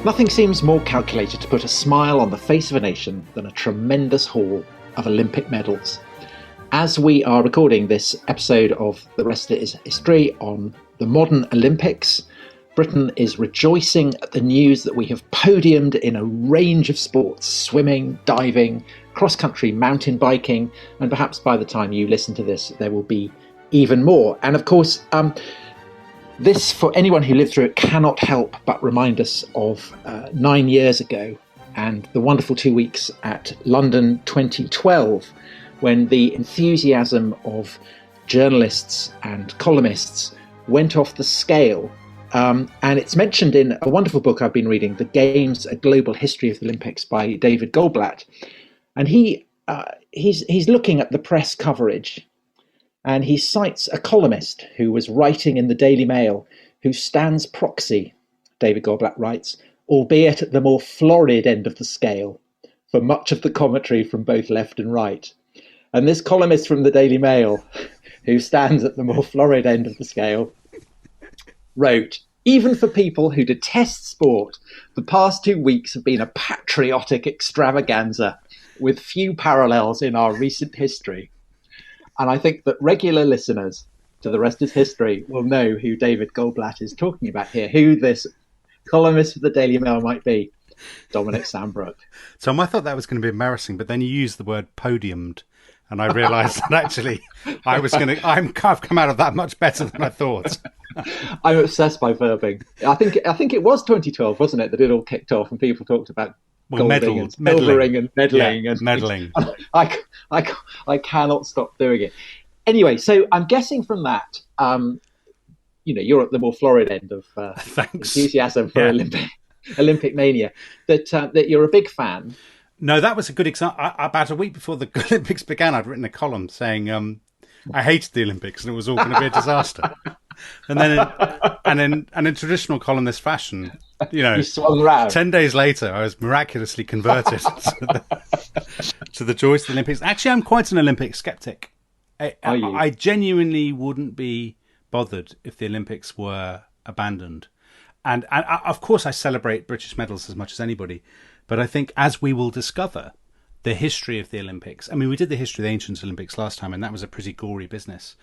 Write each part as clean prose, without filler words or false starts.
Nothing seems more calculated to put a smile on the face of a nation than a tremendous haul of Olympic medals. As we are recording this episode of The Rest Is History on the modern Olympics, Britain is rejoicing at the news that we have podiumed in a range of sports: swimming, diving, cross-country, mountain biking, and perhaps by the time you listen to this, there will be even more. And of course, this, for anyone who lived through it, cannot help but remind us of 9 years ago and the wonderful 2 weeks at London 2012, when the enthusiasm of journalists and columnists went off the scale. And it's mentioned in a wonderful book I've been reading, The Games, A Global History of the Olympics by David Goldblatt. And he's looking at the press coverage, and he cites a columnist who was writing in the Daily Mail who stands proxy, David Goldblatt writes, albeit at the more florid end of the scale, for much of the commentary from both left and right. And this columnist from the Daily Mail, who stands at the more florid end of the scale, wrote, "Even for people who detest sport, the past 2 weeks have been a patriotic extravaganza with few parallels in our recent history." And I think that regular listeners to The Rest Is History will know who David Goldblatt is talking about here, who this columnist of the Daily Mail might be. Dominic Sandbrook. Tom, I thought that was going to be embarrassing, but then you used the word podiumed, and I realised that actually I've come out of that much better than I thought. I'm obsessed by verbing. I think it was 2012, wasn't it, that it all kicked off and people talked about meddling and meddling. Yeah, meddling. I cannot stop doing it. Anyway, so I'm guessing from that, you're at the more florid end of enthusiasm for Olympic mania, that you're a big fan. No, that was a good example. About a week before the Olympics began, I'd written a column saying I hated the Olympics and it was all going to be a disaster. And then in traditional columnist fashion, you swung round. 10 days later, I was miraculously converted to the joys of the Olympics. Actually, I'm quite an Olympic skeptic. I genuinely wouldn't be bothered if the Olympics were abandoned. And of course, I celebrate British medals as much as anybody. But I think, as we will discover, the history of the Olympics. I mean, we did the history of the ancient Olympics last time, and that was a pretty gory business.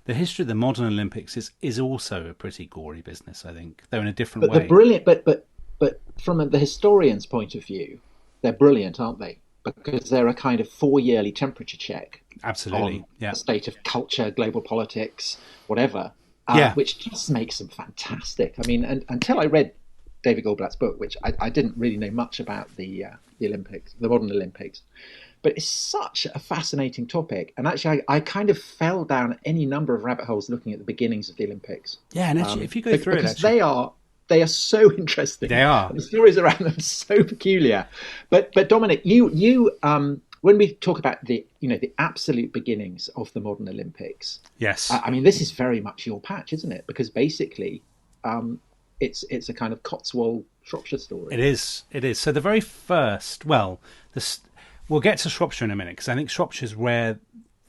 The history of the modern Olympics is also a pretty gory business, I think, though in a different way. They're brilliant, but from the historian's point of view, they're brilliant, aren't they? Because they're a kind of 4-yearly temperature check. Absolutely, on the state of culture, global politics, whatever, which just makes them fantastic. I mean, and until I read David Goldblatt's book, which I didn't really know much about the Olympics, the modern Olympics, but it's such a fascinating topic. And actually, I kind of fell down any number of rabbit holes looking at the beginnings of the Olympics. Yeah, and actually, if you go through it, because they are so interesting. They are. The stories around them are so peculiar. But Dominic, you when we talk about the absolute beginnings of the modern Olympics, yes, I mean, this is very much your patch, isn't it? Because basically, it's a kind of Cotswold Shropshire story. It is. So the very first, we'll get to Shropshire in a minute, because I think Shropshire's where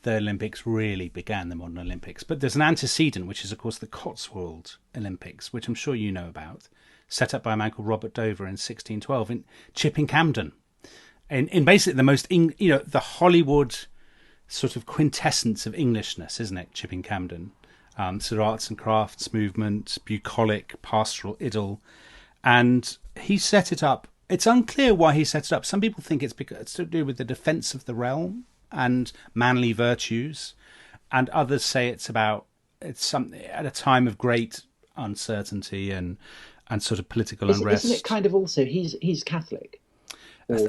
the Olympics really began, the modern Olympics. But there's an antecedent, which is, of course, the Cotswold Olympics, which I'm sure you know about, set up by a man called Robert Dover in 1612 in Chipping Campden. In basically the most, the Hollywood sort of quintessence of Englishness, isn't it, Chipping Campden? Sort of arts and crafts movement, bucolic, pastoral idyll. And he set it up. It's unclear why he set it up. Some people think it's because it's to do with the defence of the realm and manly virtues. And others say it's something at a time of great uncertainty and sort of political unrest. Isn't it kind of also, he's Catholic?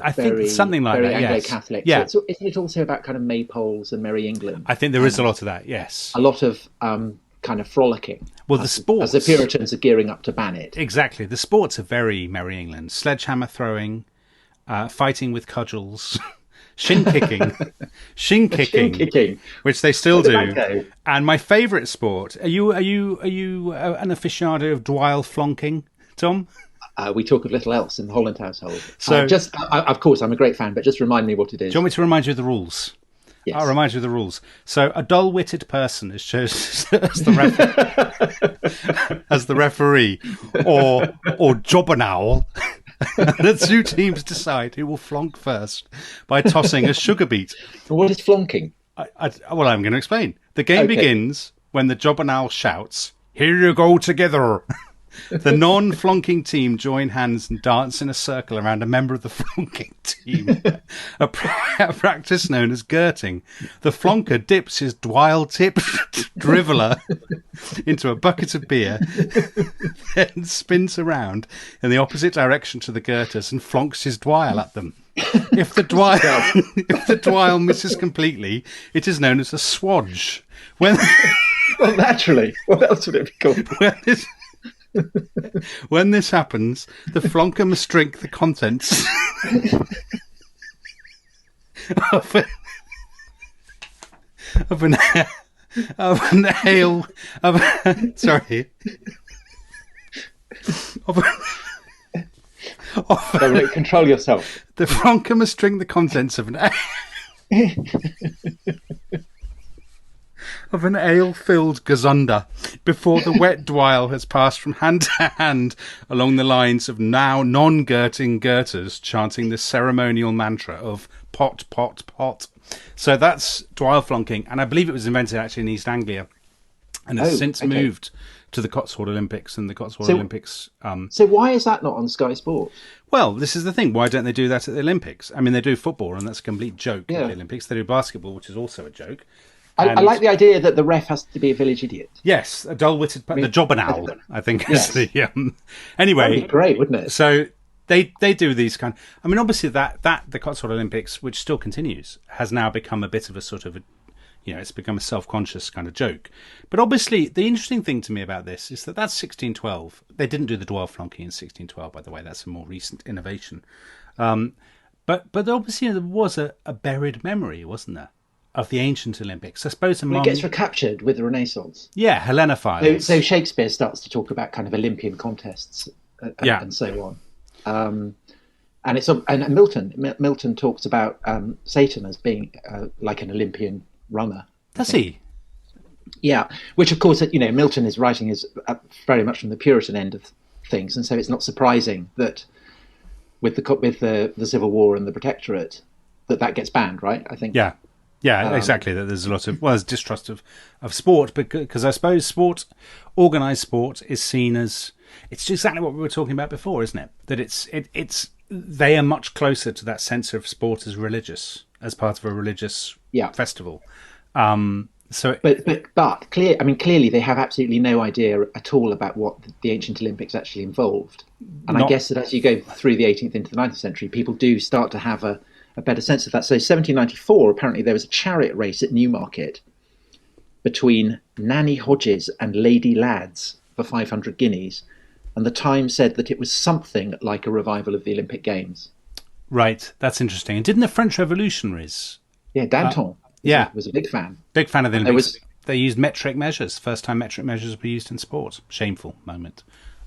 I think something like that, yes. Very Anglo-Catholic. Yeah. So isn't it also about kind of maypoles and Merry England? I think there is a lot of that, yes. A lot of kind of frolicking. Well, the sports... As the Puritans are gearing up to ban it. Exactly. The sports are very Merry England. Sledgehammer throwing, fighting with cudgels, shin kicking, which they still do. And my favourite sport, are you an aficionado of Dwyle flonking, Tom? We talk of little else in the Holland household. So, of course, I'm a great fan, but just remind me what it is. Do you want me to remind you of the rules? Yes. I'll remind you of the rules. So, a dull-witted person is chosen as the referee, or Jobbernowl, The two teams decide who will flonk first by tossing a sugar beet. What is flonking? Well, I'm going to explain. The game begins when the Jobbernowl shouts, "Here you go together." The non-flonking team join hands and dance in a circle around a member of the flonking team, a practice known as girting. The flonker dips his dwile-tipped driveler into a bucket of beer, then spins around in the opposite direction to the girters and flonks his dwile at them. If the dwile misses completely, it is known as a swodge. Well, naturally. What else would it be called? When this happens, the flonker must drink the contents of an ale. Control yourself. The flonker must drink the contents of an ale-filled gazunder before the wet dwile has passed from hand to hand along the lines of now non-girting girters chanting the ceremonial mantra of pot, pot, pot. So that's dwile flonking, and I believe it was invented actually in East Anglia and has since moved to the Cotswold Olympics and the Cotswold Olympics. So why is that not on Sky Sports? Well, this is the thing. Why don't they do that at the Olympics? I mean, they do football, and that's a complete joke at the Olympics. They do basketball, which is also a joke. I like the idea that the ref has to be a village idiot. Yes, a dull-witted... the Jobbernowl, I think, is the... Anyway... That'd be great, wouldn't it? So they do these kind... I mean, obviously, that the Cotswold Olympics, which still continues, has now become a bit of a sort of... it's become a self-conscious kind of joke. But obviously, the interesting thing to me about this is that that's 1612. They didn't do the dwile flonking in 1612, by the way. That's a more recent innovation. But obviously, there was a buried memory, wasn't there, of the ancient Olympics. I suppose among... It gets recaptured with the Renaissance. Yeah, Hellenophiles. So Shakespeare starts to talk about kind of Olympian contests and so on. And Milton talks about Satan as being like an Olympian runner. Does he? Yeah, which of course, Milton is writing is very much from the Puritan end of things, and so it's not surprising that with the Civil War and the Protectorate that gets banned, right? I think. Yeah, exactly. That there's a lot of there's distrust of sport, because I suppose organised sport is seen as it's exactly what we were talking about before, isn't it? That it's they are much closer to that sense of sport as religious, as part of a religious festival. But clearly they have absolutely no idea at all about what the ancient Olympics actually involved. And I guess that as you go through the 18th into the 19th century, people do start to have a better sense of that. So 1794, apparently there was a chariot race at Newmarket between Nanny Hodges and Lady Lads for 500 guineas. And the Times said that it was something like a revival of the Olympic Games. Right, that's interesting. And didn't the French revolutionaries... Yeah, Danton was a big fan. Big fan of the Olympics. They used metric measures. First time metric measures were used in sport. Shameful moment.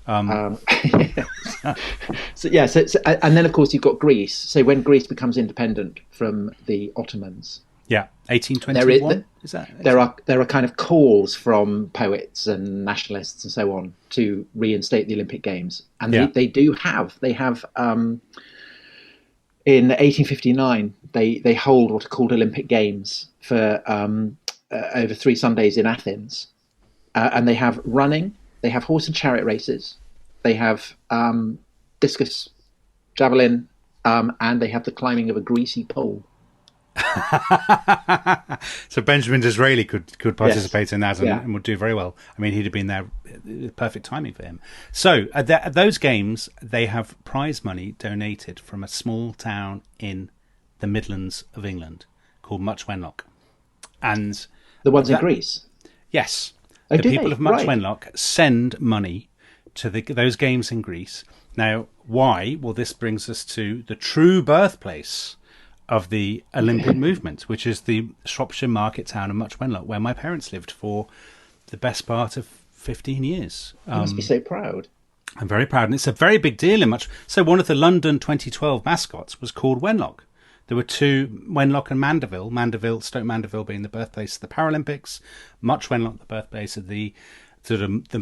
And then of course you've got Greece. So when Greece becomes independent from the Ottomans, 1821. There are kind of calls from poets and nationalists and so on to reinstate the Olympic Games, and they have in 1859 they hold what are called Olympic Games for over 3 Sundays in Athens, and they have running. They have horse and chariot races, they have discus, javelin, and they have the climbing of a greasy pole. So Benjamin Disraeli could participate in that and would do very well. I mean, he'd have been there, perfect timing for him. So at those games, they have prize money donated from a small town in the Midlands of England called Much Wenlock. And the ones in Greece? Yes. The people of Much Wenlock send money to those games in Greece. Now, why? Well, this brings us to the true birthplace of the Olympic movement, which is the Shropshire market town of Much Wenlock, where my parents lived for the best part of 15 years. You must be so proud. I'm very proud, and it's a very big deal in Much. So one of the London 2012 mascots was called Wenlock. There were 2, Wenlock and Mandeville. Stoke Mandeville being the birthplace of the Paralympics, Much Wenlock the birthplace of the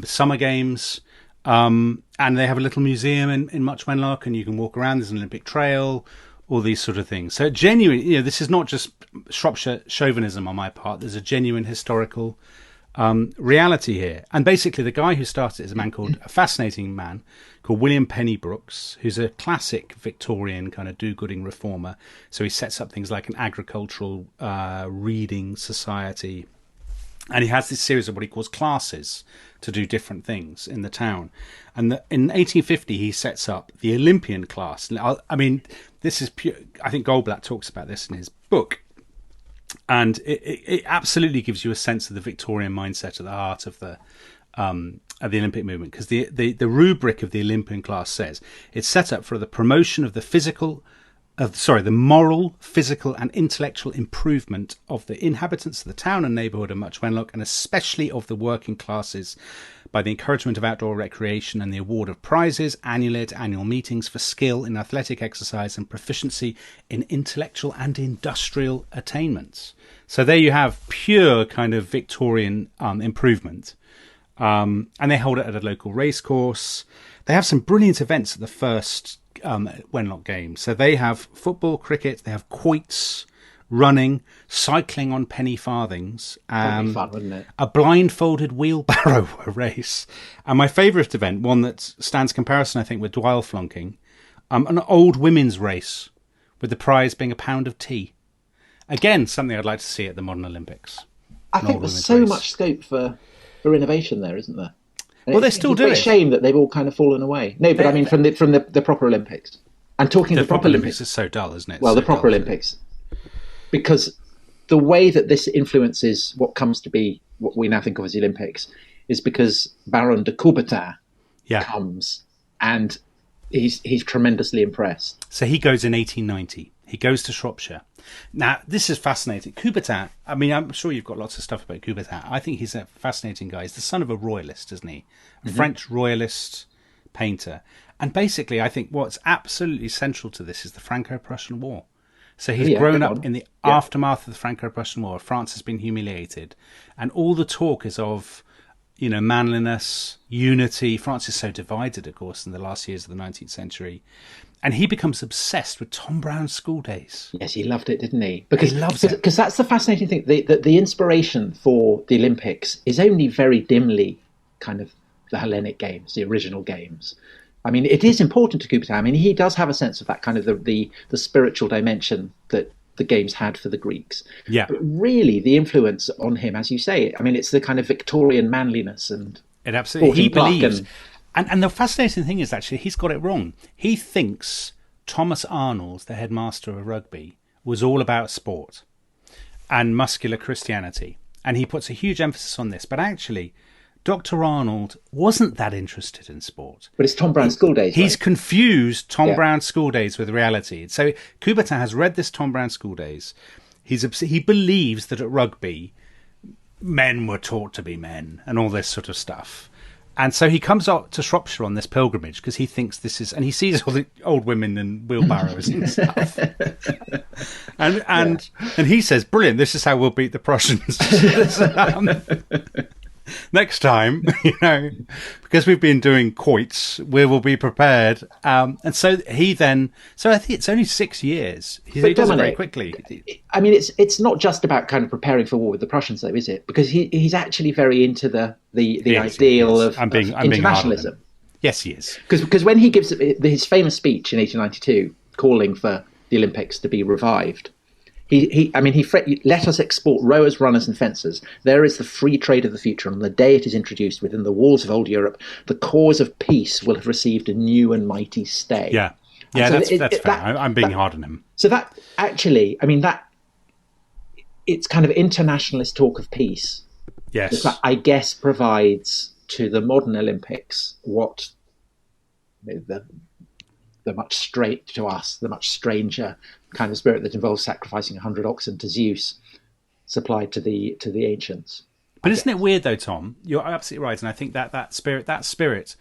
Summer Games. And they have a little museum in Much Wenlock, and you can walk around. There's an Olympic trail, all these sort of things. So genuine, this is not just Shropshire chauvinism on my part. There's a genuine historical reality here. And basically the guy who started it is a fascinating man called William Penny Brooks, who's a classic Victorian kind of do-gooding reformer. So he sets up things like an agricultural reading society. And he has this series of what he calls classes to do different things in the town. And in 1850, he sets up the Olympian class. I mean, this is pure. I think Goldblatt talks about this in his book. And it absolutely gives you a sense of the Victorian mindset at the heart of the Olympic movement, because the rubric of the Olympian class says it's set up for the promotion of the moral, physical and intellectual improvement of the inhabitants of the town and neighbourhood of Much Wenlock, and especially of the working classes, by the encouragement of outdoor recreation and the award of prizes annually at annual meetings for skill in athletic exercise and proficiency in intellectual and industrial attainments. So there you have pure kind of Victorian improvement. And they hold it at a local racecourse. They have some brilliant events at the first Wenlock Games. So they have football, cricket, they have quoits, running, cycling on penny farthings, That'd be fun, wouldn't it? a blindfolded wheelbarrow race, and my favourite event, one that stands comparison, I think, with Dwyle flunking, an old women's race, with the prize being a pound of tea. Again, something I'd like to see at the modern Olympics. I think there's so much scope for innovation there, isn't there? And well, they still do it. It's a shame that they've all kind of fallen away. No, but I mean from the proper Olympics. And talking the the proper Olympics is so dull, isn't it? Well, so the proper Olympics. Because the way that this influences what comes to be what we now think of as the Olympics is because Baron de Coubertin comes, and he's tremendously impressed. So he goes in 1890. He goes to Shropshire. Now, this is fascinating. Coubertin, I mean, I'm sure you've got lots of stuff about Coubertin. I think he's a fascinating guy. He's the son of a royalist, isn't he? A French royalist painter. And basically, I think what's absolutely central to this is the Franco-Prussian War. So he's grown up in the aftermath of the Franco-Prussian War. France has been humiliated. And all the talk is of, manliness, unity. France is so divided, of course, in the last years of the 19th century. And he becomes obsessed with Tom Brown's School Days. Yes, he loved it, didn't he? Because he loves it. Because that's the fascinating thing. The inspiration for the Olympics is only very dimly kind of the Hellenic Games, the original games. I mean, it is important to Coubertin. I mean, he does have a sense of that kind of the spiritual dimension that the games had for the Greeks. Yeah. But really, the influence on him, as you say, I mean, it's the kind of Victorian manliness and it absolutely. He believes. And And the fascinating thing is, actually, he's got it wrong. He thinks Thomas Arnold, the headmaster of rugby, was all about sport and muscular Christianity. And he puts a huge emphasis on this. But actually, Dr. Arnold wasn't that interested in sport. But it's Tom Brown's School Days. He's right? confused Tom Brown's School Days with reality. So Coubertin has read this Tom Brown School Days. He believes that at rugby, men were taught to be men and all this sort of stuff. And so he comes up to Shropshire on this pilgrimage because he thinks this is, and he sees all the old women and wheelbarrows and stuff. and he says, "Brilliant! This is how we'll beat the Prussians." Next time, because we've been doing quoits, we will be prepared. And so I think it's only 6 years. He does it very quickly. I mean, it's not just about kind of preparing for war with the Prussians, though, is it? Because he's actually very into the ideal of internationalism. Yes, he is. Because when he gives his famous speech in 1892, calling for the Olympics to be revived, He let us export rowers, runners and fencers. There is the free trade of the future. On the day it is introduced within the walls of old Europe, the cause of peace will have received a new and mighty stay. Yeah, that's fair. I'm being hard on him. So that actually, it's kind of internationalist talk of peace. Yes. That, I guess, provides to the modern Olympics what the much stranger kind of spirit that involves sacrificing 100 oxen to Zeus supplied to the ancients. But isn't it weird though, Tom? You're absolutely right, and I think that spirit,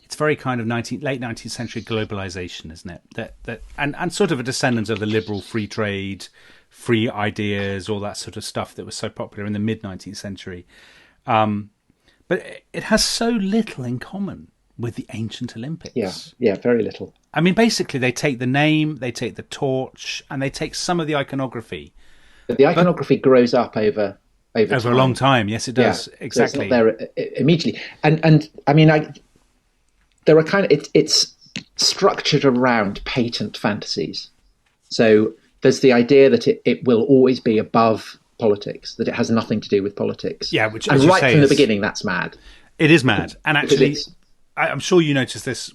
it's very kind of late 19th century globalization, isn't it? That and sort of a descendant of the liberal free trade, free ideas, all that sort of stuff that was so popular in the mid 19th century. But it has so little in common with the ancient Olympics. Yeah, very little. I mean, basically, they take the name, they take the torch, and they take some of the iconography. But the iconography grows up over a long time. Yes, it does. Yeah. Exactly. So it's not there immediately. And I mean, there are it's structured around patent fantasies. So there's the idea that it will always be above politics, that it has nothing to do with politics. Yeah, which, and as you right say, from the beginning, that's mad. It is mad. And actually, I'm sure you noticed this,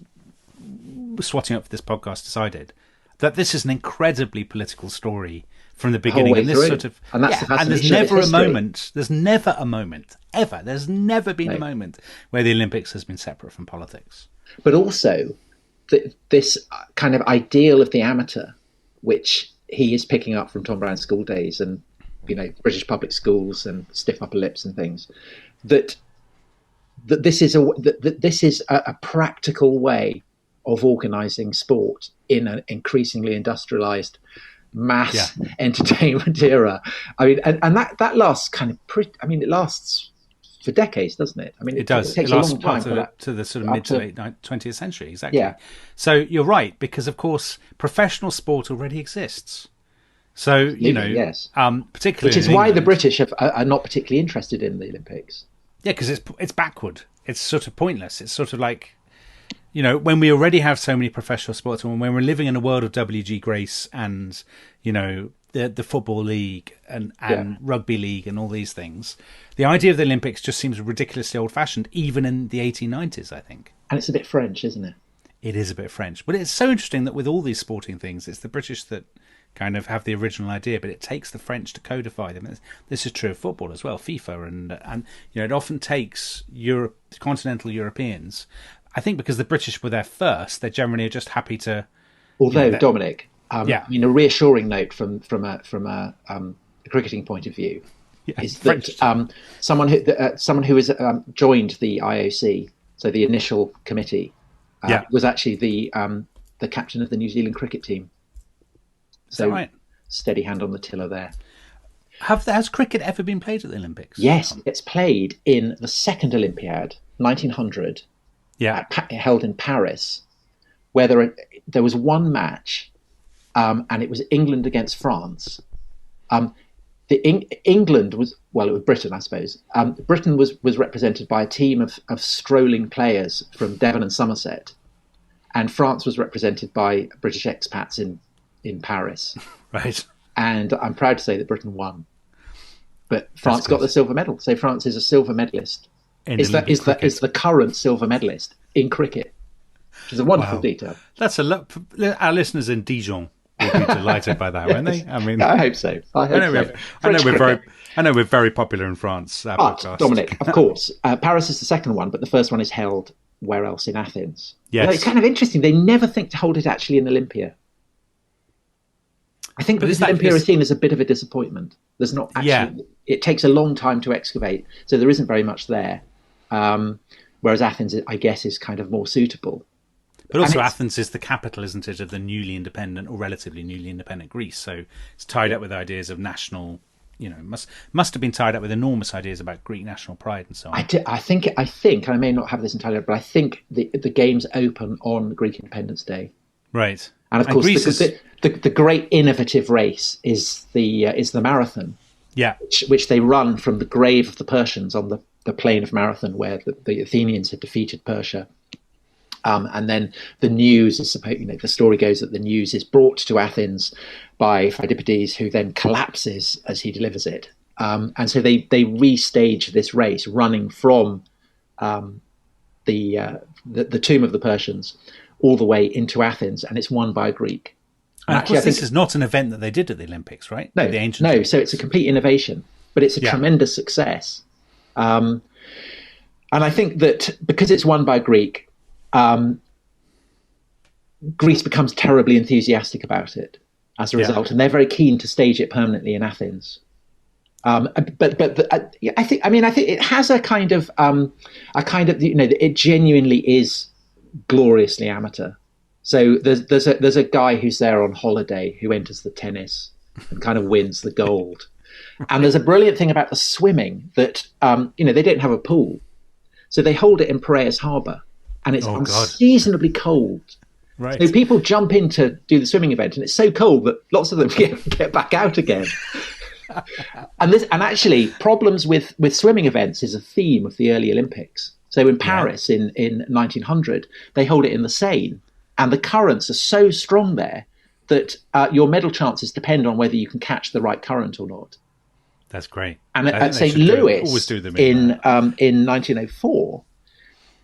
swatting up for this podcast, as I did, that this is an incredibly political story from the beginning. And this sort of, and that's the and there's never a moment. There's never a moment ever. There's never been a moment where the Olympics has been separate from politics. But also, this kind of ideal of the amateur, which he is picking up from Tom Brown's school days and British public schools and stiff upper lips and things, that this is a practical way of organising sport in an increasingly industrialised mass entertainment era. I mean, and that lasts kind of it lasts for decades, doesn't it? I mean, it does. It takes a long time to the sort of mid to late 20th century, exactly. Yeah. So you're right, because of course professional sport already exists. So yes, particularly, which is why the British are not particularly interested in the Olympics. Yeah, because it's backward. It's sort of pointless. It's sort of like, when we already have so many professional sports, and when we're living in a world of WG Grace and the football league and rugby league and all these things, the idea of the Olympics just seems ridiculously old-fashioned, even in the 1890s, I think. And it's a bit French, isn't it? It is a bit French, but it's so interesting that with all these sporting things, it's the British that kind of have the original idea, but it takes the French to codify them. This is true of football as well, FIFA, and it often takes continental Europeans. I think because the British were there first, they generally are just happy to. Although Dominic, I mean, a reassuring note from a cricketing point of view is that someone who has joined the IOC, so the initial committee, was actually the captain of the New Zealand cricket team. Is that right? Steady hand on the tiller there. Has cricket ever been played at the Olympics? Yes, it's played in the second Olympiad, 1900, held in Paris, where there was one match, and it was England against France. England was, well, it was Britain, I suppose. Britain was represented by a team of strolling players from Devon and Somerset, and France was represented by British expats in Paris. Right. And I'm proud to say that Britain won. But France got the silver medal. So France is a silver medalist. Is the current silver medalist in cricket. Which is a wonderful detail. That's a lot. Our listeners in Dijon will be delighted by that, won't they? I mean, I hope so. I know we're very popular in France. Podcast. Dominic, of course, Paris is the second one, but the first one is held where else? In Athens. Yes. It's kind of interesting. They never think to hold it actually in Olympia. I think because Olympia is seen as a bit of a disappointment. There's not actually. It takes a long time to excavate, so there isn't very much there. Whereas Athens, I guess, is kind of more suitable. But also, Athens is the capital, isn't it, of the newly independent or relatively newly independent Greece? So it's tied up with ideas of national. Must have been tied up with enormous ideas about Greek national pride and so on. I think, and I may not have this entirely, but I think the games open on Greek Independence Day. Right. And of course, the great innovative race is the marathon. Yeah. Which they run from the grave of the Persians on the plain of Marathon, where the Athenians had defeated Persia. And then the news is supposed, the story goes that the news is brought to Athens by Pheidippides, who then collapses as he delivers it. And so they restage this race, running from the tomb of the Persians all the way into Athens, and it's won by a Greek. And of course, this is not an event that they did at the Olympics, right? No, the ancient Olympics. So it's a complete innovation, but it's a tremendous success. And I think that because it's won by a Greek, Greece becomes terribly enthusiastic about it as a result, and they're very keen to stage it permanently in Athens. But I think it has a kind of it genuinely is gloriously amateur. So there's a guy who's there on holiday who enters the tennis and kind of wins the gold. And there's a brilliant thing about the swimming that they don't have a pool, so they hold it in Piraeus Harbour. and it's God. unseasonably cold. Right. So people jump in to do the swimming event, and it's so cold that lots of them get back out again. And actually, problems with swimming events is a theme of the early Olympics. So in Paris in 1900, they hold it in the Seine, and the currents are so strong there that your medal chances depend on whether you can catch the right current or not. That's great. And at St. Louis in 1904,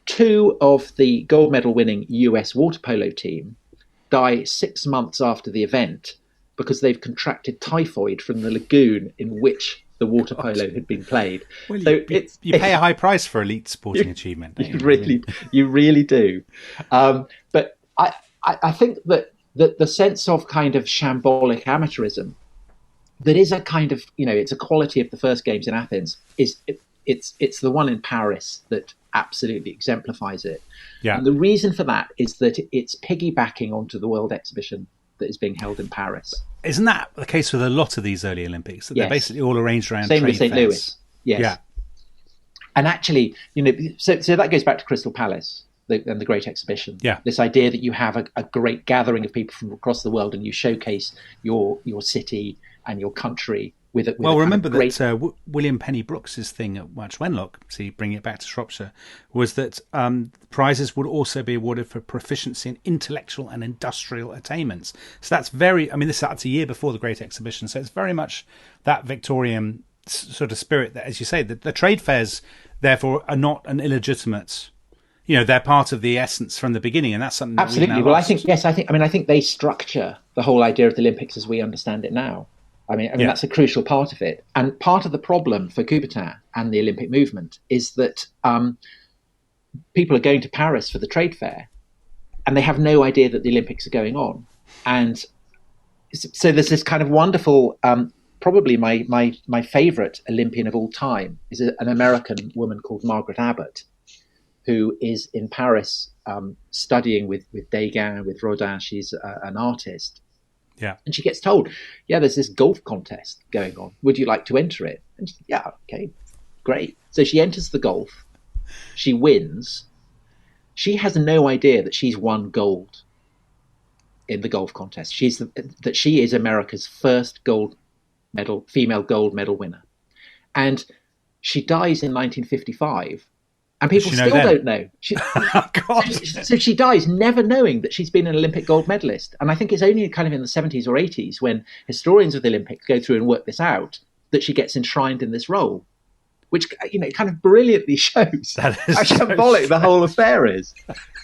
2 of the gold medal winning US water polo team die 6 months after the event because they've contracted typhoid from the lagoon in which the water polo had been played. Well, so you pay a high price for elite sporting achievement. You really do. But I think that the sense of kind of shambolic amateurism that is a kind of, it's a quality of the first games in Athens, it's the one in Paris that absolutely exemplifies it. Yeah. And the reason for that is that it's piggybacking onto the World Exhibition that is being held in Paris. Isn't that the case with a lot of these early Olympics? That Yes. They're basically all arranged around Same trade with St. fairs. Louis. Yes. Yeah. And actually, so that goes back to Crystal Palace and the Great Exhibition. Yeah. This idea that you have a great gathering of people from across the world and you showcase your city and your country with it. Remember that William Penny Brooks's thing at Watch Wenlock, see, bringing it back to Shropshire, was that prizes would also be awarded for proficiency in intellectual and industrial attainments. So that's that's a year before the Great Exhibition. So it's very much that Victorian sort of spirit that, as you say, the trade fairs, therefore, are not an illegitimate. They're part of the essence from the beginning, and that's something that absolutely. Well, I think they structure the whole idea of the Olympics as we understand it now. I mean, that's a crucial part of it. And part of the problem for Coubertin and the Olympic movement is that people are going to Paris for the trade fair and they have no idea that the Olympics are going on. And so there's this kind of wonderful, probably my favorite Olympian of all time is an American woman called Margaret Abbott, who is in Paris studying with Degas, with Rodin. She's an artist. Yeah. And she gets told, there's this golf contest going on. Would you like to enter it? And she, okay, great. So she enters the golf. She wins. She has no idea that she's won gold in the golf contest. She is America's first female gold medal winner. And she dies in 1955. And people still don't know. Oh, God. So she dies never knowing that she's been an Olympic gold medalist. And I think it's only kind of in the 70s or 80s when historians of the Olympics go through and work this out that she gets enshrined in this role, which kind of brilliantly shows how shambolic the whole affair is.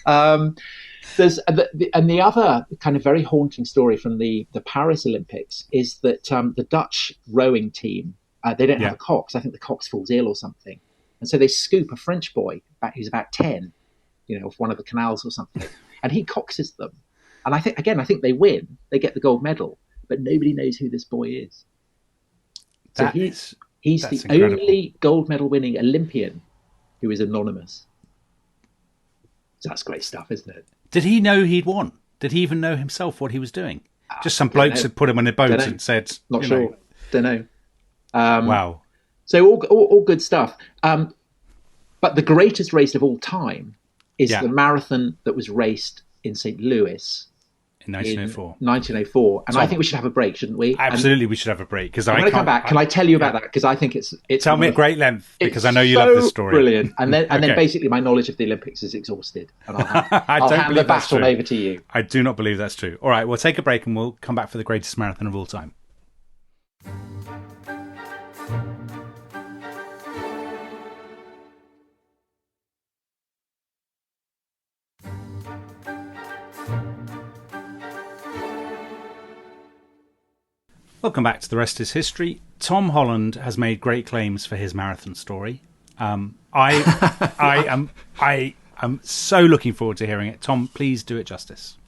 There's and the other kind of very haunting story from the Paris Olympics is that the Dutch rowing team, they don't have a cox. I think the cox falls ill or something. And so they scoop a French boy who's about 10, off one of the canals or something, and he coxes them. And I think they win. They get the gold medal, but nobody knows who this boy is. So he's the incredible. Only gold medal winning Olympian who is anonymous. So that's great stuff, isn't it? Did he know he'd won? Did he even know himself what he was doing? Just some blokes had put him on a boat and said, "Not sure." Don't know. Wow. So all good stuff. But the greatest race of all time is the marathon that was raced in St. Louis in 1904. 1904. And I think we should have a break, shouldn't we? Absolutely, we should have a break. Because I come back. Can I tell you about that? Because I think it's tell me at great length, because I know you love this story. Brilliant. And then basically my knowledge of the Olympics is exhausted. And I'll hand the baton over to you. I do not believe that's true. All right, we'll take a break and we'll come back for the greatest marathon of all time. Welcome back to The Rest is History. Tom Holland has made great claims for his marathon story. I am so looking forward to hearing it. Tom, please do it justice.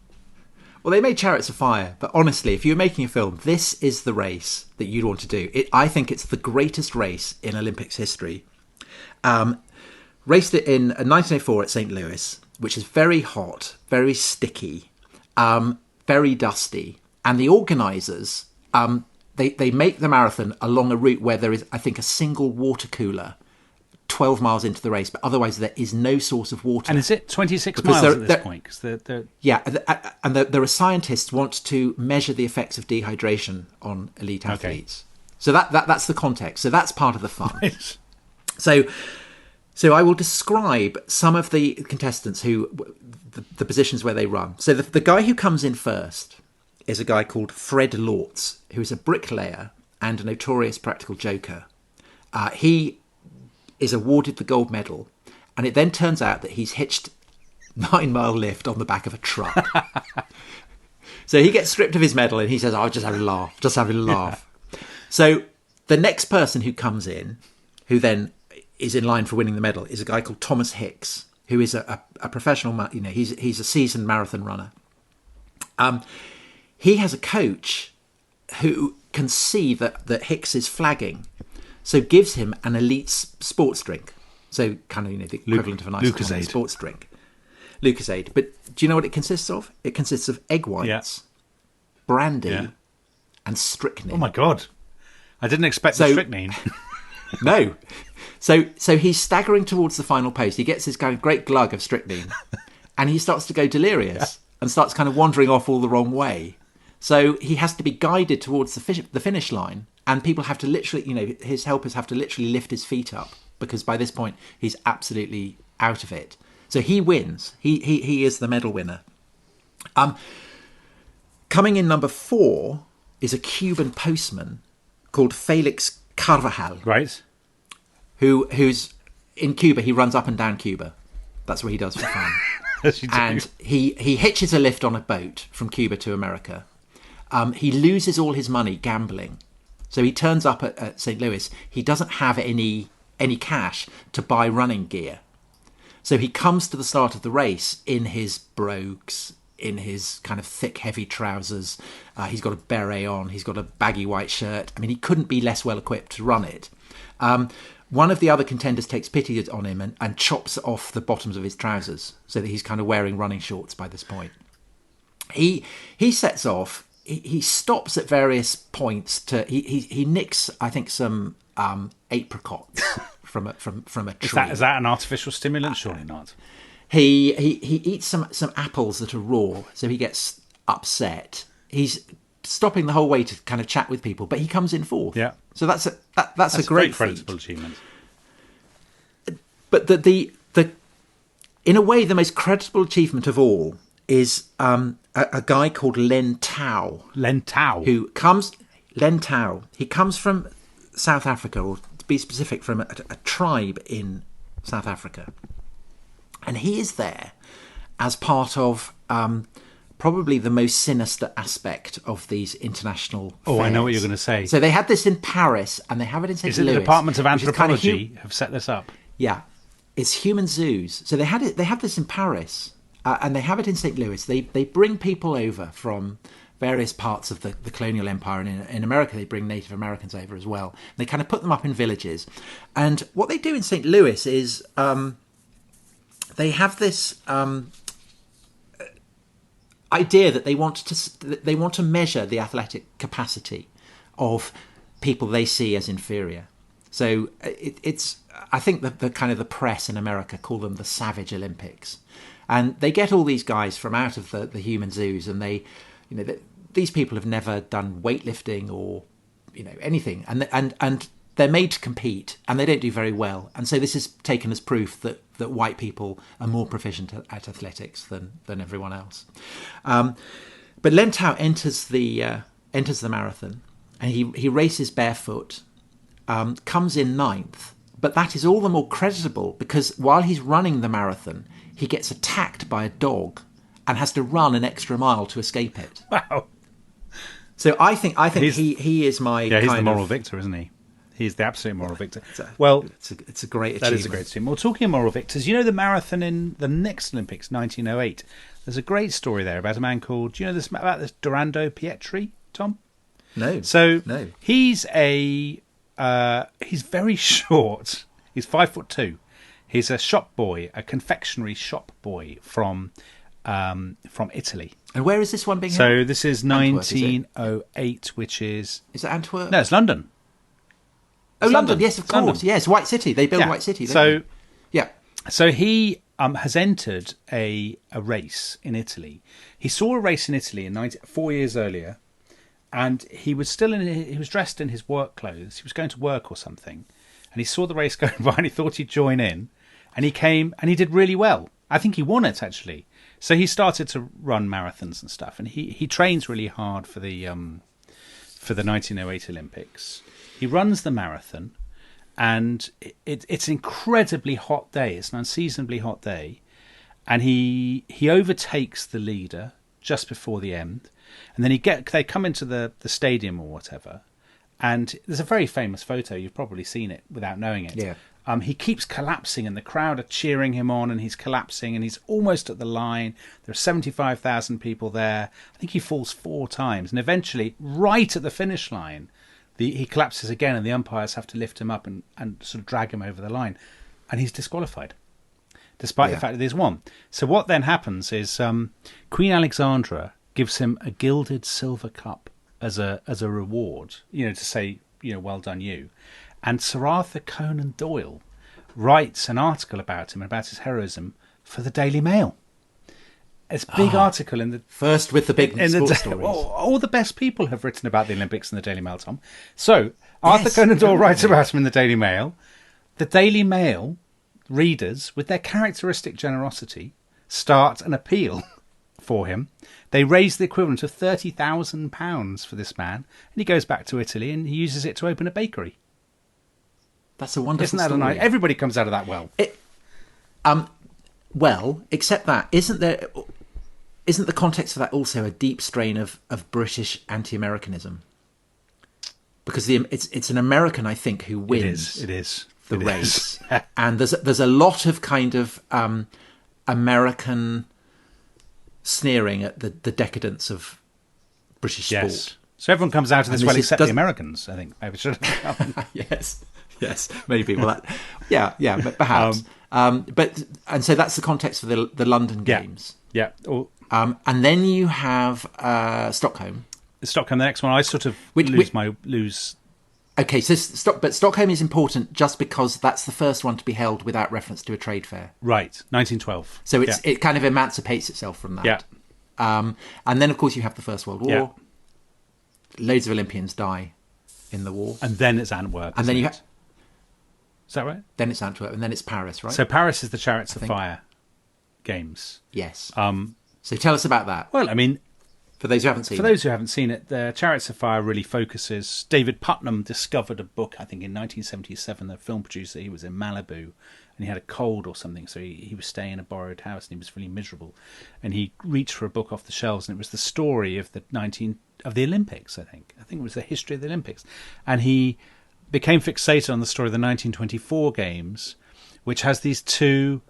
Well, they made Chariots of Fire, but honestly, if you were making a film, this is the race that you'd want to do. I think it's the greatest race in Olympics history. Raced it in 1904 at St. Louis, which is very hot, very sticky, very dusty. And the organisers... They make the marathon along a route where there is, I think, a single water cooler 12 miles into the race, but otherwise there is no source of water. And is it 26 Because miles at this point? Cause they're... Yeah, and there are scientists want to measure the effects of dehydration on elite athletes. So that's the context. So that's part of the fun. Right. So I will describe some of the contestants the positions where they run. So the guy who comes in first is a guy called Fred Lortz, who is a bricklayer and a notorious practical joker. He is awarded the gold medal, and it then turns out that he's hitched 9 Mile lift on the back of a truck. So he gets stripped of his medal and he says, "Oh, just having a laugh. Yeah. So the next person who comes in, who then is in line for winning the medal, is a guy called Thomas Hicks, who is a professional, he's a seasoned marathon runner. He has a coach who can see that Hicks is flagging, so gives him an elite sports drink. So kind of, the equivalent of a nice Lucozade sports drink. Lucozade. But do you know what it consists of? It consists of egg whites, brandy, and strychnine. Oh my God. I didn't expect the strychnine. No. So he's staggering towards the final post. He gets this kind of great glug of strychnine and he starts to go delirious and starts kind of wandering off all the wrong way. So he has to be guided towards the finish line, and people have to literally, his helpers have to literally lift his feet up, because by this point he's absolutely out of it. So he wins. He is the medal winner. Coming in number 4 is a Cuban postman called Felix Carvajal. Right. Who's in Cuba. He runs up and down Cuba. That's what he does for fun. And he hitches a lift on a boat from Cuba to America. He loses all his money gambling. So he turns up at St. Louis. He doesn't have any cash to buy running gear. So he comes to the start of the race in his brogues, in his kind of thick, heavy trousers. He's got a beret on. He's got a baggy white shirt. I mean, he couldn't be less well equipped to run it. One of the other contenders takes pity on him and chops off the bottoms of his trousers so that he's kind of wearing running shorts by this point. He sets off. He stops at various points he nicks, I think, some apricots from a tree. Is that an artificial stimulant? Surely not. He eats some apples that are raw, so he gets upset. He's stopping the whole way to kind of chat with people, but he comes in 4th. Yeah. So that's a great creditable achievement. But the in a way, the most creditable achievement of all is a guy called Len Tao. Len Tao. Len Tao. He comes from South Africa, or to be specific, from a tribe in South Africa. And he is there as part of probably the most sinister aspect of these international fairs. Oh, I know what you're going to say. So they had this in Paris and they have it in St. Louis. Is it the Department of Anthropology kind of have set this up? Yeah. It's human zoos. So they have this in Paris and they have it in St. Louis. They bring people over from various parts of the colonial empire, and in America they bring Native Americans over as well. They kind of put them up in villages. And what they do in St. Louis is they have this idea that they want to measure the athletic capacity of people they see as inferior. So it's I think that the kind of the press in America call them the Savage Olympics, and they get all these guys from out of the human zoos, and these people have never done weightlifting or anything, and they're made to compete, and they don't do very well, and so this is taken as proof that white people are more proficient at athletics than everyone else. But Len Tao enters the marathon, and he races barefoot, comes in 9th, but that is all the more creditable because while he's running the marathon, he gets attacked by a dog and has to run an extra mile to escape it. Wow! So I think he is my he's the moral victor, isn't he? He's the absolute moral victor. It's a great achievement. That is a great achievement. Well, talking of moral victors, the marathon in the next Olympics, 1908. There's a great story there about a man called. Do you know about this Dorando Pietri, Tom? No. So no. He's very short. He's 5'2". He's a shop boy, a confectionery shop boy from Italy. And where is this one being held? So this is 1908, which is... Is it Antwerp? No, it's London. Oh, London. Yes, of course. London. Yes, White City. They build White City. Don't they? Yeah. So he has entered a race in Italy. He saw a race in Italy 4 years earlier, and he was dressed in his work clothes. He was going to work or something, and he saw the race going by, and he thought he'd join in, and he came and he did really well. I think he won it actually. So he started to run marathons and stuff, and he trains really hard for the 1908 Olympics. He runs the marathon, and it's an incredibly hot day. It's an unseasonably hot day, and he overtakes the leader just before the end, and then they come into the stadium or whatever, and there's a very famous photo. You've probably seen it without knowing it. Yeah. He keeps collapsing, and the crowd are cheering him on, and he's collapsing, and he's almost at the line. There are 75,000 people there. I think he falls 4 times, and eventually, right at the finish line, he collapses again, and the umpires have to lift him up and sort of drag him over the line, and he's disqualified, despite the fact that he's won. So what then happens is Queen Alexandra gives him a gilded silver cup as a reward, to say, well done you. And Sir Arthur Conan Doyle writes an article about him, about his heroism, for the Daily Mail. It's a big article in the... First with the big sports stories. All the best people have written about the Olympics in the Daily Mail, Tom. So, Arthur Conan Doyle writes about him in the Daily Mail. The Daily Mail readers, with their characteristic generosity, start an appeal for him. They raise the equivalent of £30,000 for this man, and he goes back to Italy and he uses it to open a bakery. That's a wonderful story. Isn't that a nice? Everybody comes out of that well. Well, except that isn't the context of that also a deep strain of British anti-Americanism? Because it's an American, I think, who wins. It is the race, and there's a lot of kind of American sneering at the decadence of British sport. So everyone comes out of this well, except the Americans, I think. Maybe should. Yes, maybe. Well, but perhaps. And so that's the context for the London Games. Yeah. And then you have Stockholm. Stockholm, the next one. I sort of lose. Okay, so Stockholm is important just because that's the first one to be held without reference to a trade fair. Right, 1912. So it kind of emancipates itself from that. Yeah. And then, of course, you have the First World War. Yeah. Loads of Olympians die in the war. And then it's Antwerp. And then you have... Is that right? Then it's Antwerp, and then it's Paris, right? So Paris is the Chariots of Fire Games. Yes. So tell us about that. Well, I mean... For those who haven't seen it, the Chariots of Fire really focuses... David Putnam discovered a book, I think in 1977, the film producer. He was in Malibu, and he had a cold or something, so he was staying in a borrowed house, and he was really miserable. And he reached for a book off the shelves, and it was the story of the Olympics, I think. I think it was the history of the Olympics. And he became fixated on the story of the 1924 Games, which has these two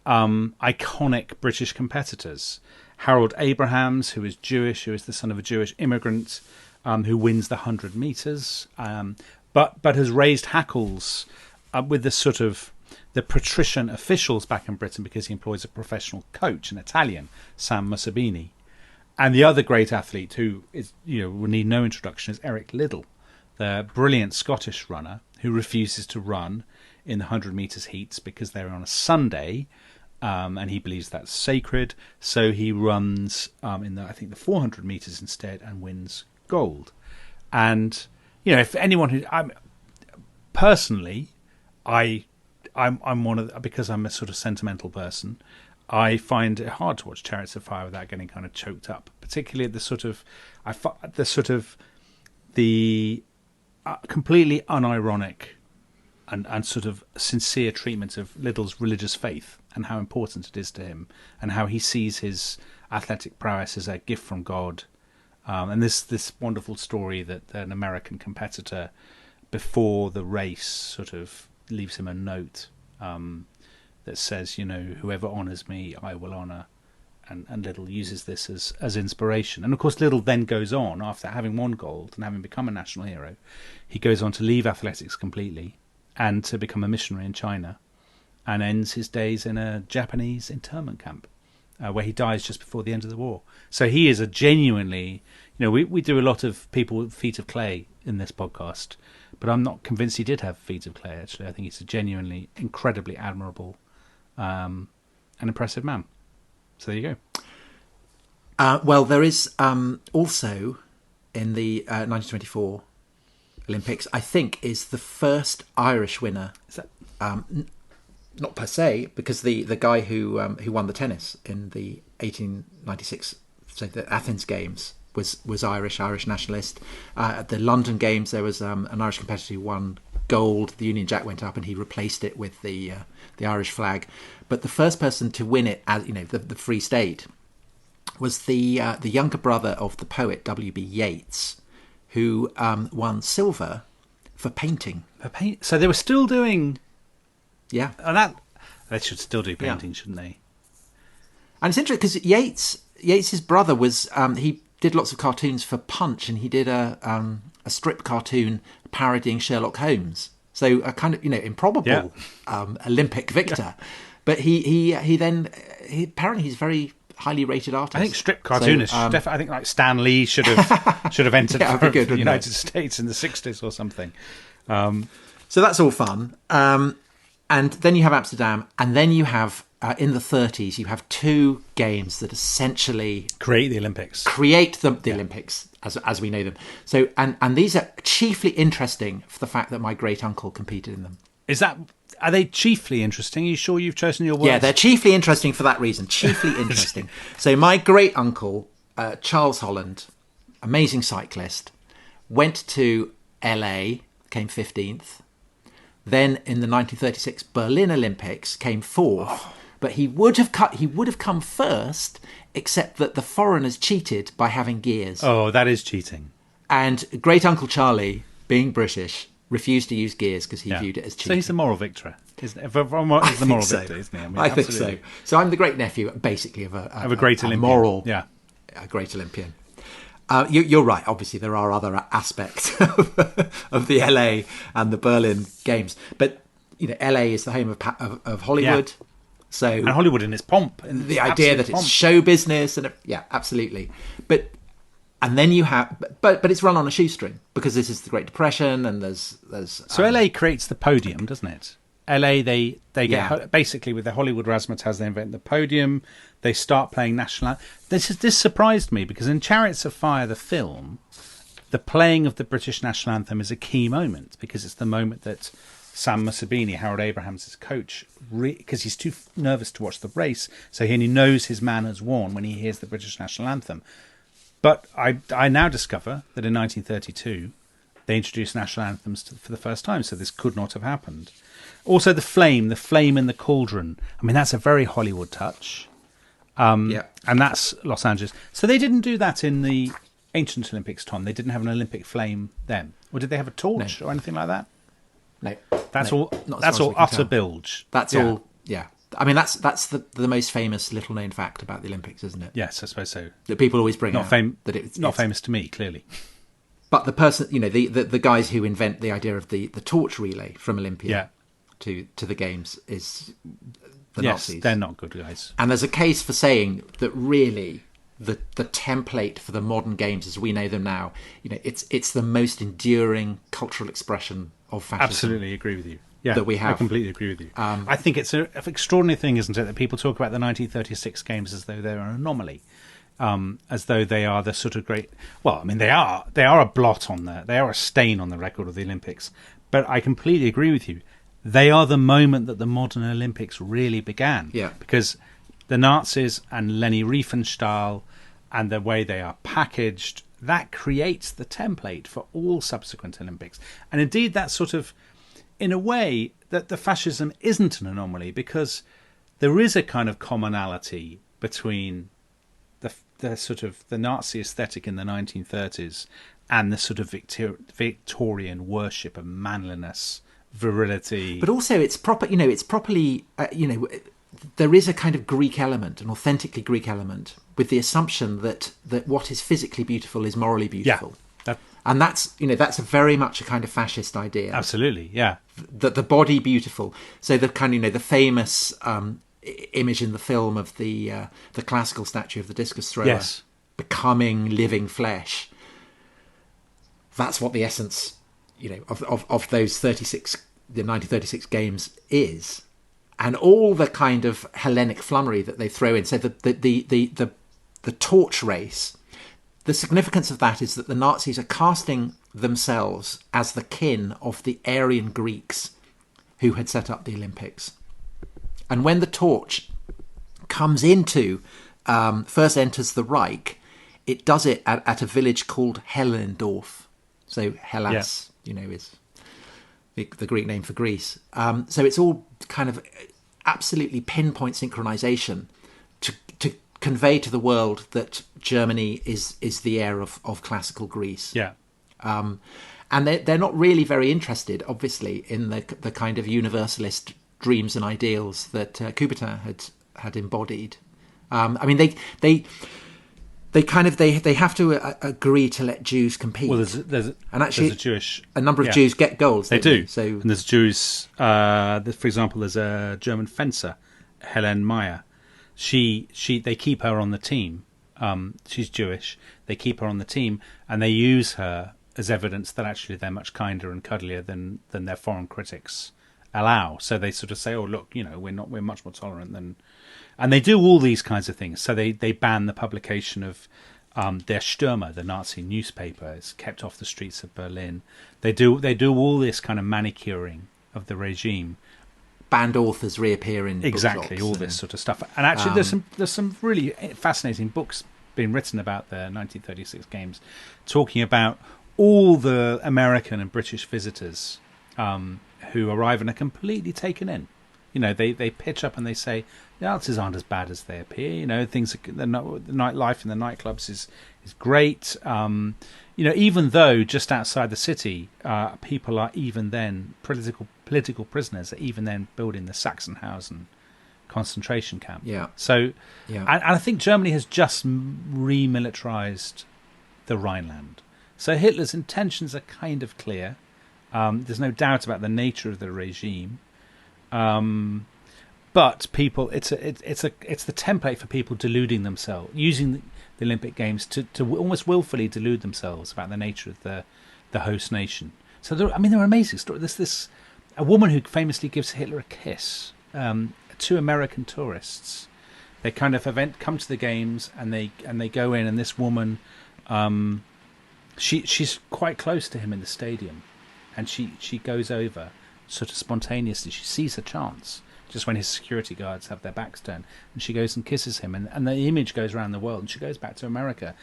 iconic British competitors. Harold Abrahams, who is Jewish, who is the son of a Jewish immigrant, who wins the 100 metres, but has raised hackles with the sort of the patrician officials back in Britain because he employs a professional coach, an Italian, Sam Mussabini. And the other great athlete who is, will need no introduction is Eric Liddell, the brilliant Scottish runner who refuses to run in the 100 metres heats because they're on a Sunday, and he believes that's sacred. So he runs in the 400 metres instead and wins gold. And if anyone personally, I'm one of because I'm a sort of sentimental person. I find it hard to watch Chariots of Fire without getting kind of choked up, particularly at the completely unironic and sort of sincere treatment of Liddell's religious faith and how important it is to him and how he sees his athletic prowess as a gift from God. And this wonderful story that an American competitor before the race sort of leaves him a note that says, whoever honours me, I will honour. And Liddell uses this as inspiration. And of course, Liddell then goes on, after having won gold and having become a national hero, he goes on to leave athletics completely and to become a missionary in China and ends his days in a Japanese internment camp where he dies just before the end of the war. So he is a genuinely, we do a lot of people with feet of clay in this podcast, But I'm not convinced he did have feet of clay, actually. I think he's a genuinely, incredibly admirable and impressive man. So there you go. Well, there is also in the 1924 Olympics, I think, is the first Irish winner. Is that... Not per se, because the guy who won the tennis in the 1896, so the Athens Games, was Irish nationalist. At the London Games, there was an Irish competitor who won gold. The Union Jack went up, and he replaced it with the Irish flag. But the first person to win it, as the Free State, was the younger brother of the poet W.B. Yeats, who won silver for painting. So they were still doing. Yeah, and they should still do painting, shouldn't they? And it's interesting because Yeats's brother was he did lots of cartoons for Punch, and he did a strip cartoon parodying Sherlock Holmes. So a kind of improbable Olympic victor, but he apparently he's a very highly rated artist. I think strip cartoonists. I think like Stan Lee should have entered for the United States in the 60s or something. So that's all fun. And then you have Amsterdam, and then you have, in the 30s, you have two games that essentially... Create the Olympics. Olympics, as we know them. So, and these are chiefly interesting for the fact that my great-uncle competed in them. Are they chiefly interesting? Are you sure you've chosen your words? Yeah, they're chiefly interesting for that reason. Chiefly interesting. So my great-uncle, Charles Holland, amazing cyclist, went to LA, came 15th. Then in the 1936 Berlin Olympics came fourth, but he would have come first, except that the foreigners cheated by having gears. Oh, that is cheating. And Great Uncle Charlie, being British, refused to use gears because he viewed it as cheating. So he's the moral victor, isn't it? He's the moral victor, isn't he? I think so. So I'm the great nephew, basically, of a great Olympian. A great Olympian. You're right. Obviously, there are other aspects of the LA and the Berlin Games, but LA is the home of Hollywood. Yeah. So and Hollywood in its pomp, and the idea that it's show business, and absolutely. And then you have, but it's run on a shoestring because this is the Great Depression, and there's. So LA creates the podium, doesn't it? LA, they get basically with the Hollywood razzmatazz, they invent the podium. They start playing national. This surprised me because in Chariots of Fire, the film, the playing of the British national anthem is a key moment because it's the moment that Sam Mussabini, Harold Abrahams' coach, because he's too nervous to watch the race, so he only knows his man has won when he hears the British national anthem. But I now discover that in 1932 they introduced national anthems for the first time, so this could not have happened. Also, the flame in the cauldron. I mean, that's a very Hollywood touch. And that's Los Angeles. So they didn't do that in the ancient Olympics, Tom. They didn't have an Olympic flame then. Or did they have a torch or anything like that? No. That's all utter bilge. That's all, yeah. I mean, that's the most famous little-known fact about the Olympics, isn't it? Yes, I suppose so. That people always bring up. That it's not famous to me, clearly. But the person, the guys who invent the idea of the torch relay from Olympia to the games is the Nazis. Yes, they're not good guys. And there's a case for saying that really the template for the modern games as we know them now, it's the most enduring cultural expression of fascism. Absolutely agree with you. Yeah, that we have. I completely agree with you. I think it's an extraordinary thing, isn't it, that people talk about the 1936 games as though they're an anomaly, as though they are the sort of great. Well, I mean, they are a blot on they are a stain on the record of the Olympics. But I completely agree with you. They are the moment that the modern Olympics really began. Yeah. Because the Nazis and Leni Riefenstahl and the way they are packaged, that creates the template for all subsequent Olympics. And indeed, that's sort of, in a way, that the fascism isn't an anomaly because there is a kind of commonality between the sort of the Nazi aesthetic in the 1930s and the sort of Victorian worship of manliness, virility. But also it's proper, it's properly, there is a kind of Greek element, an authentically Greek element, with the assumption that what is physically beautiful is morally beautiful. Yeah. And that's a very much a kind of fascist idea. Absolutely, yeah. That the body beautiful. So the kind of, the famous image in the film of the classical statue of the discus thrower becoming living flesh. That's what the essence, of those 36, the 1936 games is, and all the kind of Hellenic flummery that they throw in. So the torch race, the significance of that is that the Nazis are casting themselves as the kin of the Aryan Greeks who had set up the Olympics. And when the torch comes into, first enters the Reich, it does it at a village called Helendorf. So Hellas, is the Greek name for Greece. So it's all kind of absolutely pinpoint synchronization to convey to the world that Germany is the heir of classical Greece. Yeah. And they're not really very interested, obviously, in the kind of universalist dreams and ideals that Coubertin had embodied. I mean, they have to agree to let Jews compete. Well, there's a number of Jews get goals. They do. So, and there's Jews. For example, there's a German fencer, Helen Meyer. They keep her on the team. She's Jewish. They keep her on the team, and they use her as evidence that actually they're much kinder and cuddlier than their foreign critics allow. So they sort of say, "Oh, look, we're much more tolerant than." And they do all these kinds of things. So they ban the publication of Der Stürmer, the Nazi newspaper. It's kept off the streets of Berlin. They do all this kind of manicuring of the regime. Banned authors reappear in exactly all this sort of stuff. And actually, there's some really fascinating books being written about the 1936 games, talking about all the American and British visitors who arrive and are completely taken in. They pitch up and they say the answers aren't as bad as they appear. Things the nightlife in the nightclubs is great. Even though just outside the city, people are even then political prisoners are even then building the Sachsenhausen concentration camp. Yeah. So, and I think Germany has just remilitarized the Rhineland. So Hitler's intentions are kind of clear. There's no doubt about the nature of the regime. But people, it's the template for people deluding themselves, using the Olympic Games to almost willfully delude themselves about the nature of the host nation. So there are amazing stories. There's this a woman who famously gives Hitler a kiss. Two American tourists, they kind of come to the games and they go in, and this woman, she's quite close to him in the stadium, and she goes over sort of spontaneously. She sees a chance just when his security guards have their backs turned, and she goes and kisses him, and the image goes around the world, and she goes back to America,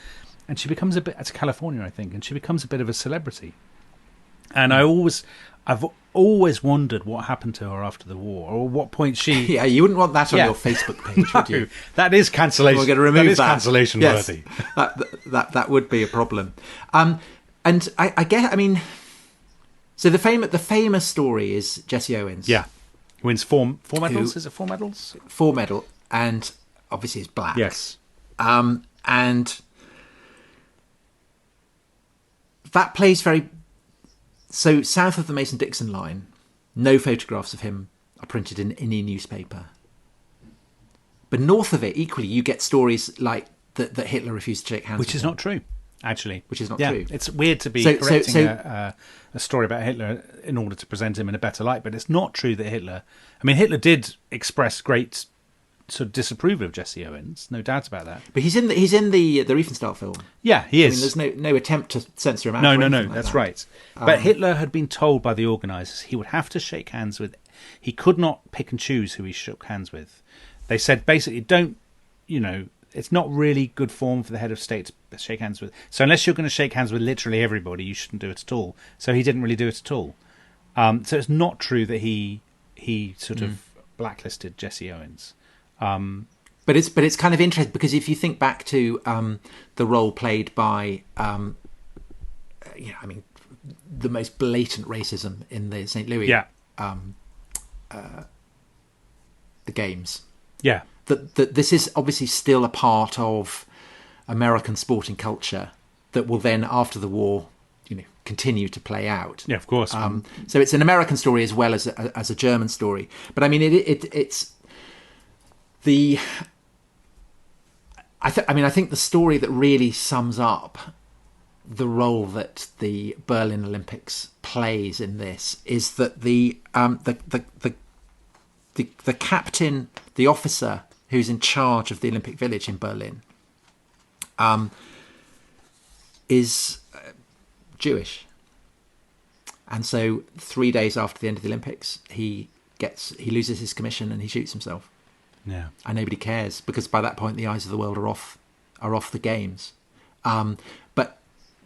and she becomes to California, I think, and she becomes a bit of a celebrity. And I've always wondered what happened to her after the war, or what point she. Yeah, you wouldn't want that on your Facebook page, would you? That is cancellation. We're going to remove that. Is cancellation worthy. That would be a problem. And I guess, I mean, so the famous story is Jesse Owens. Yeah, he wins four medals. Is it 4 medals? 4 medal, and obviously he's black. Yes. And that plays very. So south of the Mason-Dixon line, no photographs of him are printed in any newspaper. But north of it, equally, you get stories like that Hitler refused to shake hands with him. Which is not true, actually. Which is not true. It's weird to be correcting a story about Hitler in order to present him in a better light, but it's not true that Hitler did express great sort of disapproval of Jesse Owens, no doubt about that. But he's in the Riefenstahl film. Yeah, he is. I mean, there's no attempt to censor him out. No, that's right. But Hitler had been told by the organisers he would have to shake hands with. He could not pick and choose who he shook hands with. They said basically, it's not really good form for the head of state to shake hands with. So unless you're going to shake hands with literally everybody, you shouldn't do it at all. So he didn't really do it at all. So it's not true that he sort of blacklisted Jesse Owens. But it's kind of interesting because if you think back to the role played by, the most blatant racism in the St. Louis, the games, that this is obviously still a part of American sporting culture that will then, after the war, continue to play out. Yeah, of course. So it's an American story as well as a German story. But I mean, it's. I think the story that really sums up the role that the Berlin Olympics plays in this is that the captain, the officer who's in charge of the Olympic Village in Berlin, is Jewish, and so 3 days after the end of the Olympics, he loses his commission and he shoots himself. Yeah, and nobody cares, because by that point the eyes of the world are off the games. But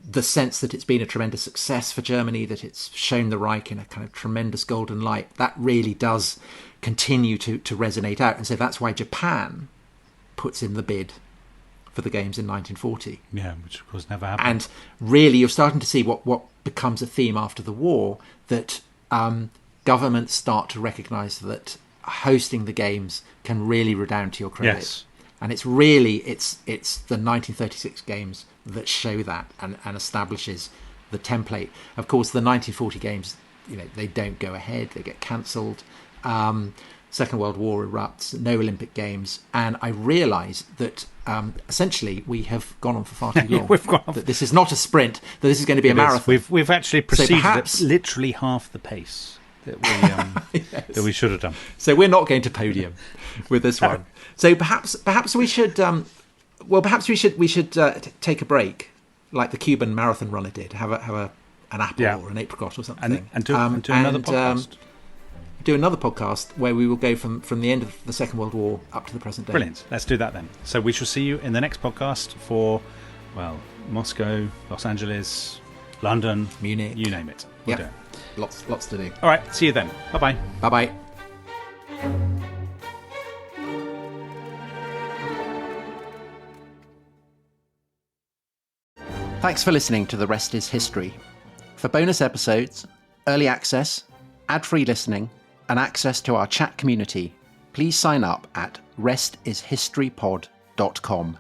the sense that it's been a tremendous success for Germany, that it's shown the Reich in a kind of tremendous golden light, that really does continue to resonate out. And so that's why Japan puts in the bid for the games in 1940. Yeah, which of course never happened. And really you're starting to see what becomes a theme after the war, that governments start to recognise that hosting the games can really redound to your credit. Yes. And it's really it's the 1936 games that show that and establishes the template. Of course, the 1940 games, they don't go ahead; they get cancelled. Second World War erupts, no Olympic Games, and I realise that essentially we have gone on for far too long. We've gone on. That this is not a sprint; that this is going to be a marathon. We've actually proceeded perhaps, at literally half the pace that we yes. that we should have done. So we're not going to podium with this one. So perhaps we should we should take a break, like the Cuban marathon runner did. Have an apple or an apricot or something, and do another podcast. Do another podcast where we will go from the end of the Second World War up to the present day. Brilliant. Let's do that then. So we shall see you in the next podcast for, Moscow, Los Angeles, London, Munich, you name it. We'll do it. Lots to do. All right. See you then. Bye-bye. Bye-bye. Thanks for listening to The Rest is History. For bonus episodes, early access, ad-free listening, and access to our chat community, please sign up at restishistorypod.com.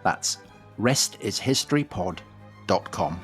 That's restishistorypod.com.